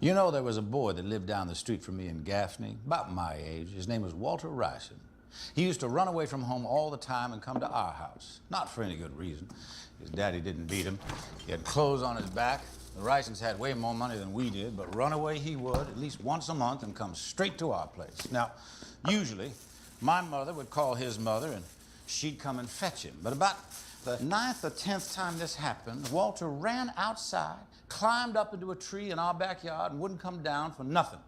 You know, there was a boy that lived down the street from me in Gaffney, about my age. His name was Walter Wryson. He used to run away from home all the time and come to our house, not for any good reason. His daddy didn't beat him. He had clothes on his back. The Wrysons had way more money than we did, but run away he would at least once a month and come straight to our place. Now, usually, my mother would call his mother and she'd come and fetch him. But about the 9th or 10th time this happened, Walter ran outside, climbed up into a tree in our backyard and wouldn't come down for nothing.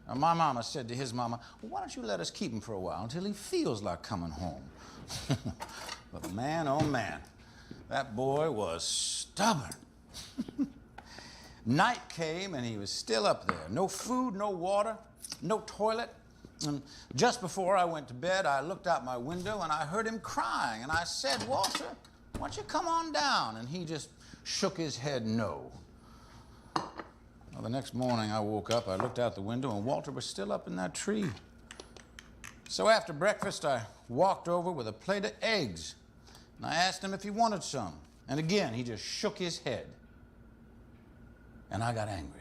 Now, my mama said to his mama, well, why don't you let us keep him for a while until he feels like coming home? But man, oh man, that boy was stubborn. Night came and he was still up there. No food, no water, no toilet. And just before I went to bed, I looked out my window and I heard him crying. And I said, Walter, why don't you come on down? And he just shook his head no. Well, the next morning I woke up, I looked out the window, and Walter was still up in that tree. So after breakfast, I walked over with a plate of eggs. And I asked him if he wanted some. And again, he just shook his head. And I got angry.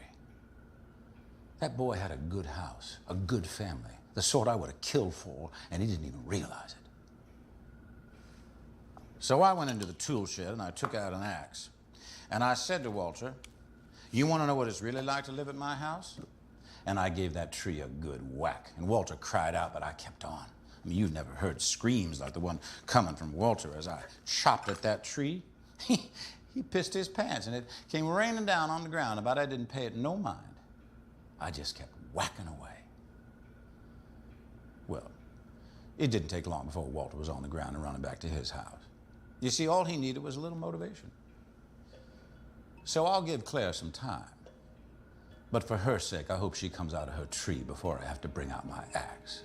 That boy had a good house, a good family, the sort I would have killed for, and he didn't even realize it. So I went into the tool shed and I took out an axe. And I said to Walter, you want to know what it's really like to live at my house? And I gave that tree a good whack. And Walter cried out, but I kept on. I mean, you've never heard screams like the one coming from Walter as I chopped at that tree. He pissed his pants, and it came raining down on the ground, but I didn't pay it no mind. I just kept whacking away. Well, it didn't take long before Walter was on the ground and running back to his house. You see, all he needed was a little motivation. So I'll give Claire some time. But for her sake, I hope she comes out of her tree before I have to bring out my axe.